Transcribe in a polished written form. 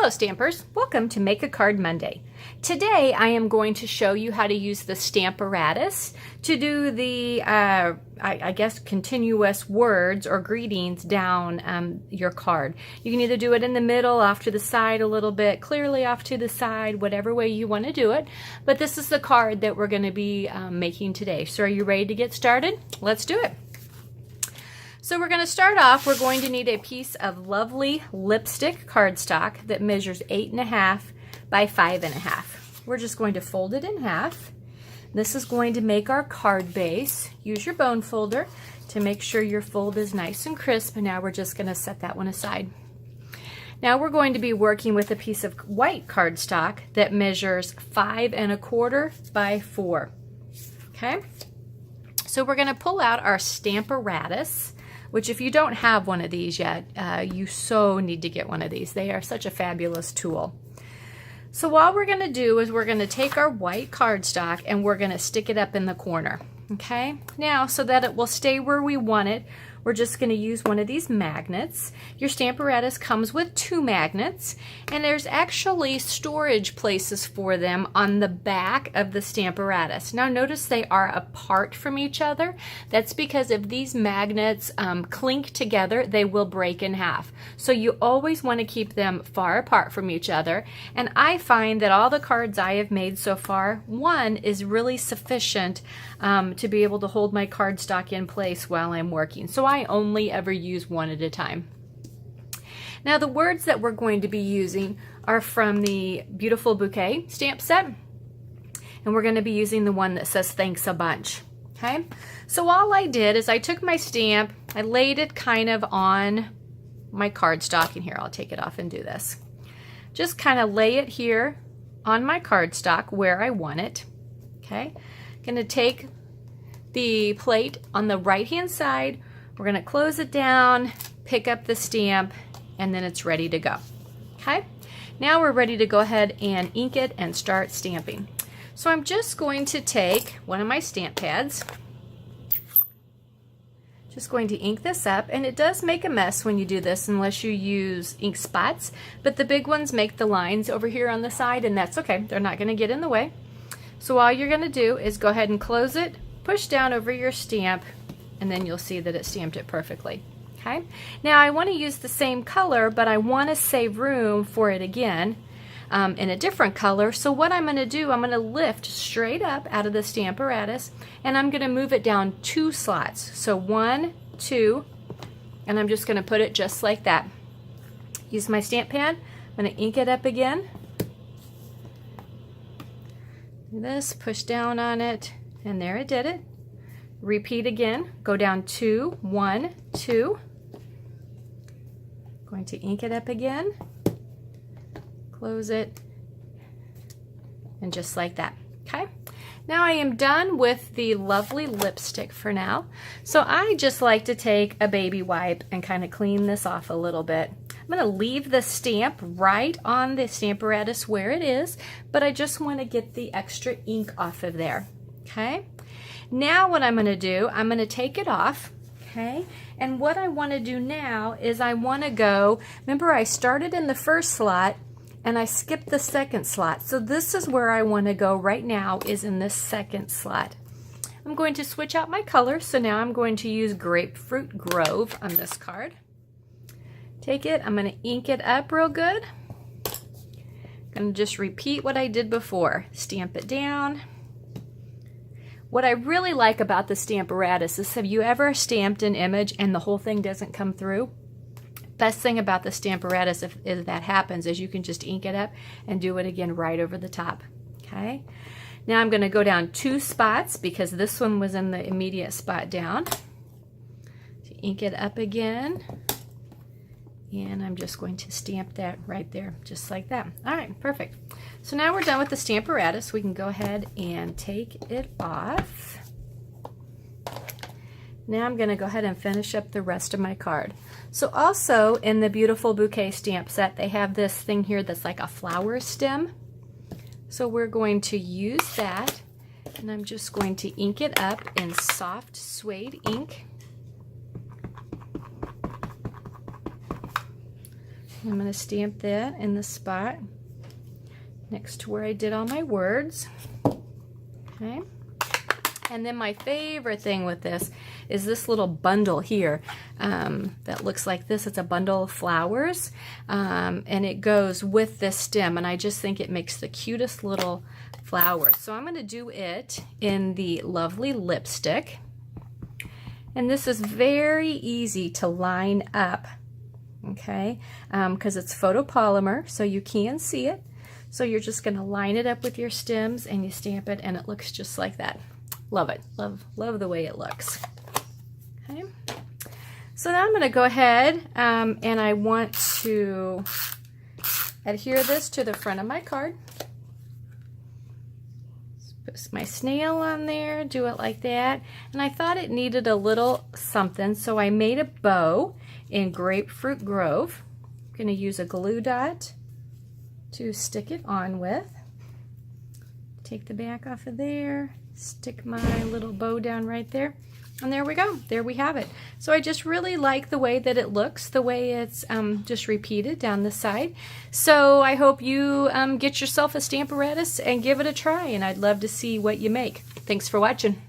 Hello Stampers, welcome to Make a Card Monday. Today I am going to show you how to use the Stamparatus to do the, I guess, continuous words or greetings down your card. You can either do it in the middle, off to the side a little bit, clearly off to the side, whatever way you want to do it. But this is the card that we're going to be making today. So are you ready to get started? Let's do it. So we're going to start off, we're going to need a piece of lovely lipstick cardstock that measures 8.5 by 5.5. We're just going to fold it in half. This is going to make our card base. Use your bone folder to make sure your fold is nice and crisp, and now we're just going to set that one aside. Now we're going to be working with a piece of white cardstock that measures 5.25 by 4. Okay? So we're going to pull out our Stamparatus, which if you don't have one of these yet, you so need to get one of these. They are such a fabulous tool. So what we're going to do is we're going to take our white cardstock and we're going to stick it up in the corner. Okay? Now, so that it will stay where we want it, we're just going to use one of these magnets. Your Stamparatus comes with 2 magnets, and there's actually storage places for them on the back of the Stamparatus. Now notice they are apart from each other. That's because if these magnets clink together, they will break in half. So you always want to keep them far apart from each other. And I find that all the cards I have made so far, one is really sufficient to be able to hold my cardstock in place while I'm working. So I only ever use one at a time. Now the words that we're going to be using are from the Beautiful Bouquet stamp set, and we're going to be using the one that says thanks a bunch. Okay, so all I did is I took my stamp, I laid it kind of on my cardstock, and here I'll take it off and do this. Just kind of lay it here on my cardstock where I want it. Okay, going to take the plate on the right hand side, we're going to close it down, pick up the stamp, and then it's ready to go. Okay, now we're ready to go ahead and ink it and start stamping. So I'm just going to take one of my stamp pads, just going to ink this up, and it does make a mess when you do this unless you use ink spots, but the big ones make the lines over here on the side, and that's okay, they're not going to get in the way. So all you're going to do is go ahead and close it, push down over your stamp, and then you'll see that it stamped it perfectly. Okay, now I want to use the same color, but I want to save room for it again in a different color. So what I'm going to do, I'm going to lift straight up out of the Stamparatus, and I'm going to move it down 2 slots. So 1, 2, and I'm just going to put it just like that. Use my stamp pad, I'm going to ink it up again. Do this, push down on it, and there it did it. Repeat again, go down 2, 1, 2. Going to ink it up again, close it, and just like that. Okay, now I am done with the lovely lipstick for now. So I just like to take a baby wipe and kind of clean this off a little bit. I'm going to leave the stamp right on the Stamparatus where it is, but I just want to get the extra ink off of there. Okay, now what I'm going to do, I'm going to take it off. Okay, and what I want to do now is I want to go, remember I started in the first slot and I skipped the second slot. So this is where I want to go right now, is in this second slot. I'm going to switch out my color, so now I'm going to use Grapefruit Grove on this card. Take it, I'm going to ink it up real good. I'm going to just repeat what I did before. Stamp it down. What I really like about the Stamparatus is, have you ever stamped an image and the whole thing doesn't come through? Best thing about the Stamparatus, if that happens, is you can just ink it up and do it again right over the top. Okay, now I'm going to go down 2 spots because this one was in the immediate spot down. So ink it up again, and I'm just going to stamp that right there, just like that. All right, perfect. So now we're done with the Stamparatus. We can go ahead and take it off. Now I'm going to go ahead and finish up the rest of my card. So also in the Beautiful Bouquet stamp set, they have this thing here that's like a flower stem. So we're going to use that, and I'm just going to ink it up in soft suede ink. I'm going to stamp that in the spot next to where I did all my words. Okay. And then my favorite thing with this is this little bundle here that looks like this. It's a bundle of flowers, and it goes with this stem, and I just think it makes the cutest little flowers. So I'm going to do it in the lovely lipstick, and this is very easy to line up, okay, because it's photopolymer, so you can see it. So you're just going to line it up with your stems, and you stamp it, and it looks just like that. Love it. Love the way it looks. Okay. So now I'm going to go ahead and I want to adhere this to the front of my card. Put my snail on there, do it like that. And I thought it needed a little something, so I made a bow in Grapefruit Grove. I'm going to use a glue dot to stick it on with. Take the back off of there. Stick my little bow down right there, and there we go. There we have it. So I just really like the way that it looks, the way it's just repeated down the side. So I hope you get yourself a Stamparatus and give it a try, and I'd love to see what you make. Thanks for watching.